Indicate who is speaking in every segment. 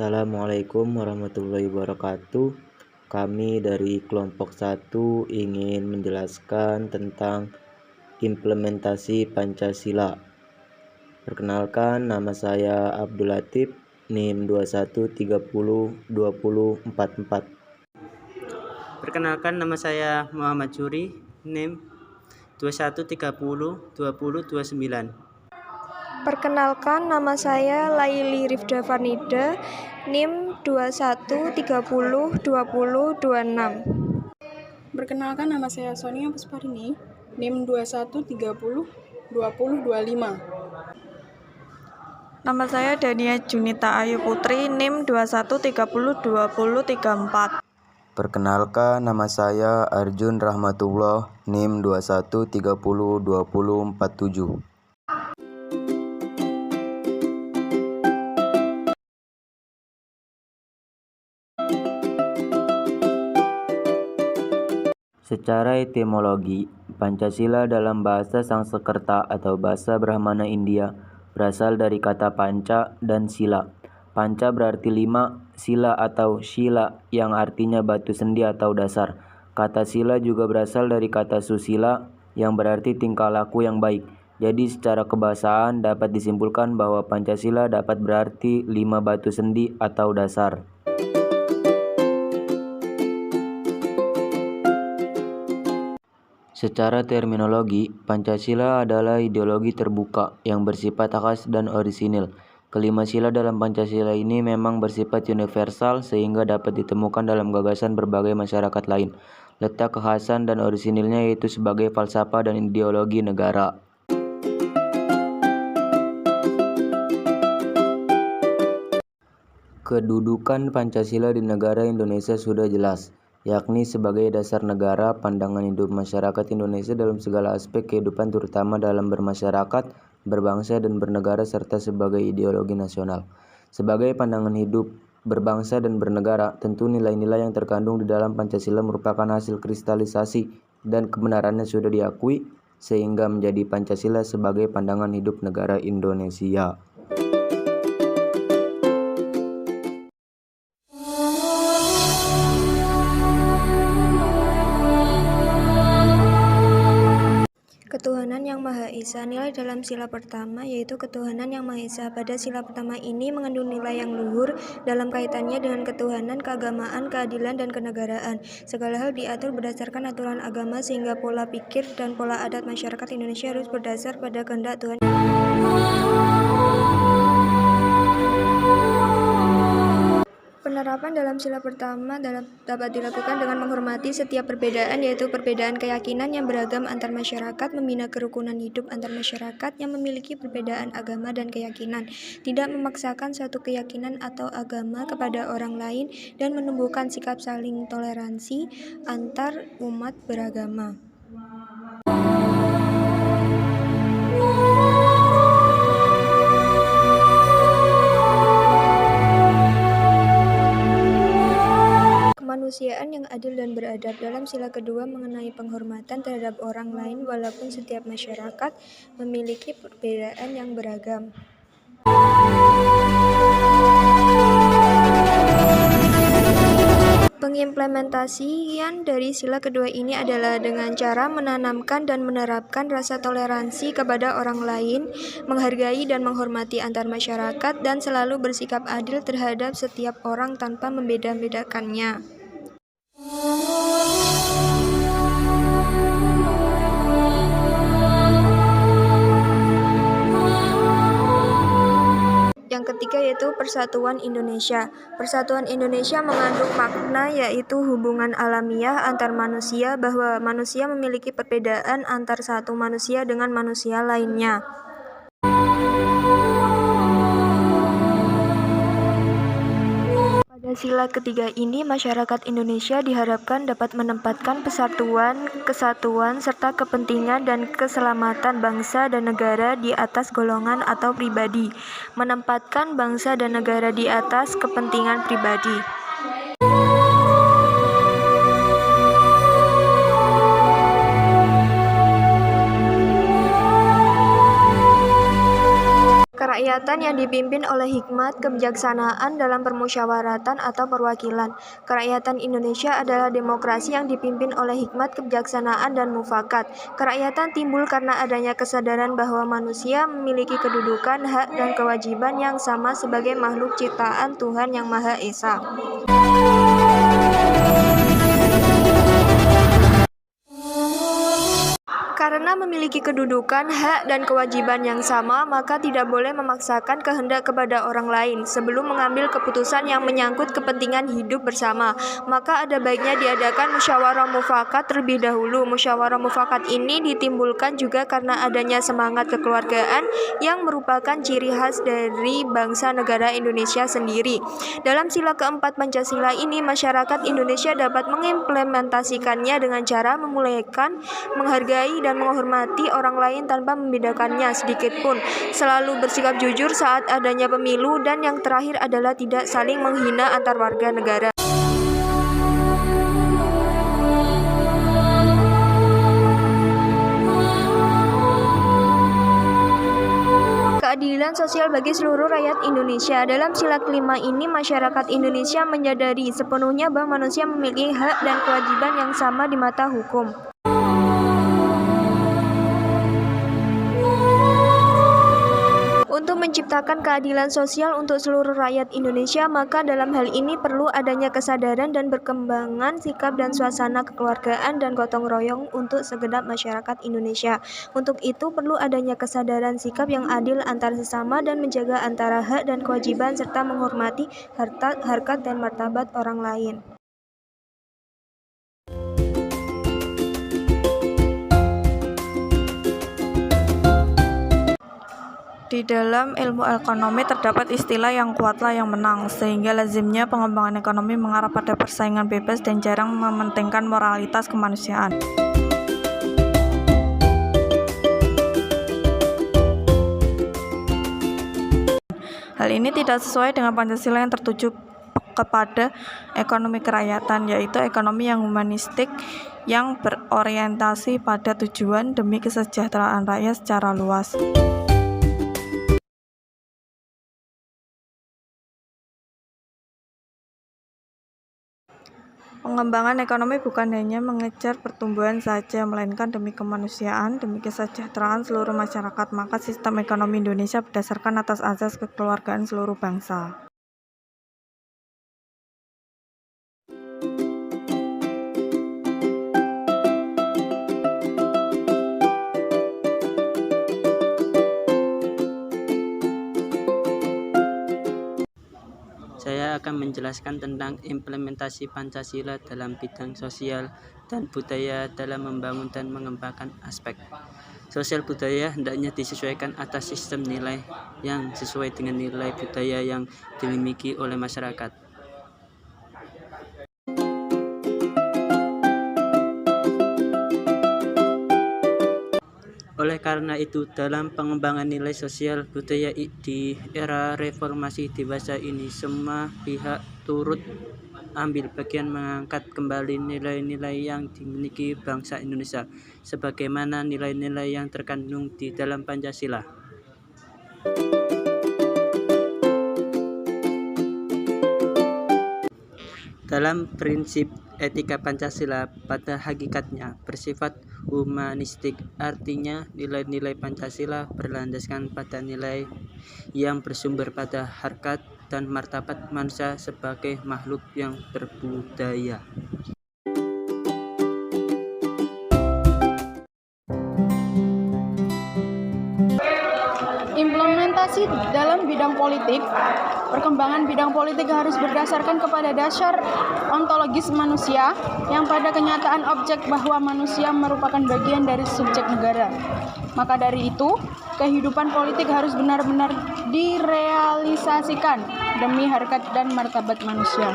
Speaker 1: Assalamualaikum warahmatullahi wabarakatuh. Kami dari kelompok 1 ingin menjelaskan tentang implementasi Pancasila. Perkenalkan, nama saya Abdul Latif, NIM 21302044.
Speaker 2: Perkenalkan, nama saya Muhammad Juri, NIM 21302029.
Speaker 3: Perkenalkan, nama saya Laili Rifda Farnida, NIM 21302026.
Speaker 4: Perkenalkan, nama saya Sonia Pusparini, NIM 21302025.
Speaker 5: Nama saya Dania Junita Ayu Putri, NIM 21302034.
Speaker 1: Perkenalkan, nama saya Arjun Rahmatullah, NIM 21302047. Secara etimologi, Pancasila dalam bahasa Sanskerta atau bahasa Brahmana India berasal dari kata panca dan sila. Panca berarti 5, sila atau shila yang artinya batu sendi atau dasar. Kata sila juga berasal dari kata susila yang berarti tingkah laku yang baik. Jadi secara kebahasaan dapat disimpulkan bahwa Pancasila dapat berarti 5 batu sendi atau dasar. Secara terminologi, Pancasila adalah ideologi terbuka yang bersifat khas dan orisinil. Kelima sila dalam Pancasila ini memang bersifat universal sehingga dapat ditemukan dalam gagasan berbagai masyarakat lain. Letak kekhasan dan orisinilnya yaitu sebagai falsafah dan ideologi negara. Kedudukan Pancasila di negara Indonesia sudah jelas, yakni sebagai dasar negara, pandangan hidup masyarakat Indonesia dalam segala aspek kehidupan terutama dalam bermasyarakat, berbangsa dan bernegara serta sebagai ideologi nasional. Sebagai pandangan hidup berbangsa dan bernegara, tentu nilai-nilai yang terkandung di dalam Pancasila merupakan hasil kristalisasi dan kebenarannya sudah diakui sehingga menjadi Pancasila sebagai pandangan hidup negara Indonesia.
Speaker 3: Ketuhanan yang Maha Esa. Nilai dalam sila pertama yaitu ketuhanan yang Maha Esa. Pada sila pertama ini mengandung nilai yang luhur dalam kaitannya dengan ketuhanan, keagamaan, keadilan, dan kenegaraan. Segala hal diatur berdasarkan aturan agama sehingga pola pikir dan pola adat masyarakat Indonesia harus berdasar pada kehendak Tuhan. Penerapan dalam sila pertama dapat dilakukan dengan menghormati setiap perbedaan, yaitu perbedaan keyakinan yang beragam antar masyarakat, membina kerukunan hidup antar masyarakat yang memiliki perbedaan agama dan keyakinan, tidak memaksakan suatu keyakinan atau agama kepada orang lain, dan menumbuhkan sikap saling toleransi antar umat beragama. Kemanusiaan yang adil dan beradab. Dalam sila kedua mengenai penghormatan terhadap orang lain walaupun setiap masyarakat memiliki perbedaan yang beragam. Pengimplementasian dari sila kedua ini adalah dengan cara menanamkan dan menerapkan rasa toleransi kepada orang lain, menghargai dan menghormati antar masyarakat, dan selalu bersikap adil terhadap setiap orang tanpa membeda-bedakannya. Yang ketiga yaitu Persatuan Indonesia. Persatuan Indonesia mengandung makna yaitu hubungan alamiah antar manusia, bahwa manusia memiliki perbedaan antar satu manusia dengan manusia lainnya. Pada sila ketiga ini, masyarakat Indonesia diharapkan dapat menempatkan persatuan, kesatuan, serta kepentingan dan keselamatan bangsa dan negara di atas golongan atau pribadi. Menempatkan bangsa dan negara di atas kepentingan pribadi. Karena Kerakyatan yang dipimpin oleh hikmat, kebijaksanaan dalam permusyawaratan atau perwakilan. Kerakyatan Indonesia adalah demokrasi yang dipimpin oleh hikmat, kebijaksanaan, dan mufakat. Kerakyatan timbul karena adanya kesadaran bahwa manusia memiliki kedudukan, hak, dan kewajiban yang sama sebagai makhluk ciptaan Tuhan Yang Maha Esa. Karena memiliki kedudukan, hak, dan kewajiban yang sama, maka tidak boleh memaksakan kehendak kepada orang lain sebelum mengambil keputusan yang menyangkut kepentingan hidup bersama. Maka ada baiknya diadakan musyawarah mufakat terlebih dahulu. Musyawarah mufakat ini ditimbulkan juga karena adanya semangat kekeluargaan yang merupakan ciri khas dari bangsa negara Indonesia sendiri. Dalam sila keempat Pancasila ini, masyarakat Indonesia dapat mengimplementasikannya dengan cara memuliakan, menghargai, dan menghormati orang lain tanpa membedakannya sedikitpun, selalu bersikap jujur saat adanya pemilu, dan yang terakhir adalah tidak saling menghina antar warga negara. Keadilan sosial bagi seluruh rakyat Indonesia. Dalam sila kelima ini, masyarakat Indonesia menyadari sepenuhnya bahwa manusia memiliki hak dan kewajiban yang sama di mata hukum. Untuk menciptakan keadilan sosial untuk seluruh rakyat Indonesia, maka dalam hal ini perlu adanya kesadaran dan berkembangan sikap dan suasana kekeluargaan dan gotong royong untuk segenap masyarakat Indonesia. Untuk itu perlu adanya kesadaran sikap yang adil antar sesama dan menjaga antara hak dan kewajiban serta menghormati harkat dan martabat orang lain.
Speaker 5: Di dalam ilmu ekonomi terdapat istilah yang kuatlah yang menang, sehingga lazimnya pengembangan ekonomi mengarah pada persaingan bebas dan jarang mementingkan moralitas kemanusiaan. Hal ini tidak sesuai dengan Pancasila yang tertuju kepada ekonomi kerakyatan, yaitu ekonomi yang humanistik yang berorientasi pada tujuan demi kesejahteraan rakyat secara luas. Pengembangan ekonomi bukan hanya mengejar pertumbuhan saja, melainkan demi kemanusiaan, demi kesejahteraan seluruh masyarakat. Maka sistem ekonomi Indonesia berdasarkan atas azas kekeluargaan seluruh bangsa.
Speaker 2: Saya akan menjelaskan tentang implementasi Pancasila dalam bidang sosial dan budaya dalam membangun dan mengembangkan aspek sosial budaya. Hendaknya disesuaikan atas sistem nilai yang sesuai dengan nilai budaya yang dimiliki oleh masyarakat. Oleh karena itu, dalam pengembangan nilai sosial budaya di era reformasi dewasa ini, semua pihak turut ambil bagian mengangkat kembali nilai-nilai yang dimiliki bangsa Indonesia, sebagaimana nilai-nilai yang terkandung di dalam Pancasila. Dalam prinsip etika Pancasila pada hakikatnya bersifat humanistik, artinya nilai-nilai Pancasila berlandaskan pada nilai yang bersumber pada harkat dan martabat manusia sebagai makhluk yang berbudaya.
Speaker 4: Implementasi dalam bidang politik. Perkembangan bidang politik harus berdasarkan kepada dasar ontologis manusia yang pada kenyataan objek bahwa manusia merupakan bagian dari subjek negara. Maka dari itu, kehidupan politik harus benar-benar direalisasikan demi harkat dan martabat manusia.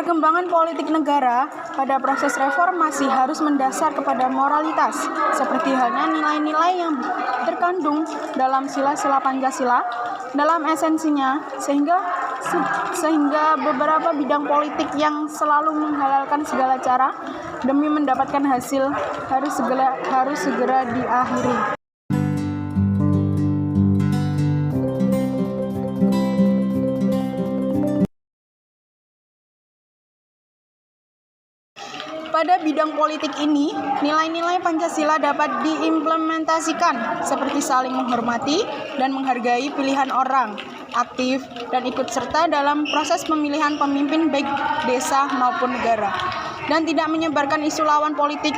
Speaker 4: Perkembangan politik negara pada proses reformasi harus mendasar kepada moralitas, seperti halnya nilai-nilai yang terkandung dalam sila-sila Pancasila dalam esensinya, sehingga sehingga beberapa bidang politik yang selalu menghalalkan segala cara demi mendapatkan hasil harus segera diakhiri. Pada bidang politik ini, nilai-nilai Pancasila dapat diimplementasikan seperti saling menghormati dan menghargai pilihan orang, aktif dan ikut serta dalam proses pemilihan pemimpin baik desa maupun negara, dan tidak menyebarkan isu lawan politik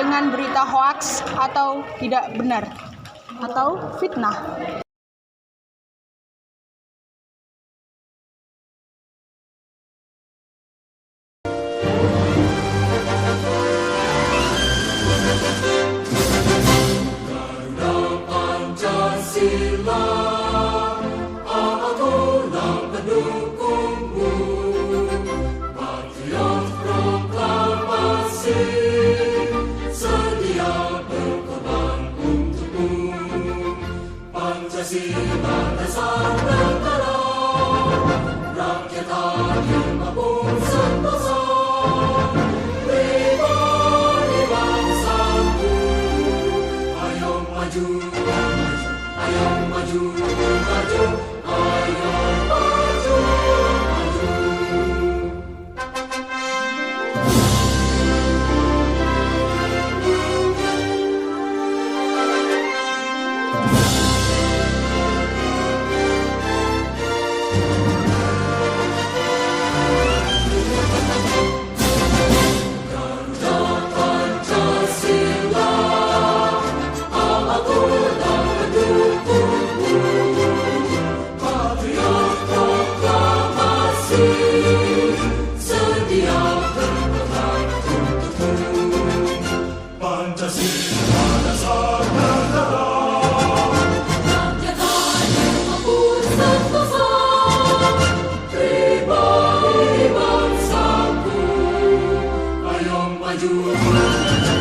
Speaker 4: dengan berita hoaks atau tidak benar atau fitnah.
Speaker 6: Maju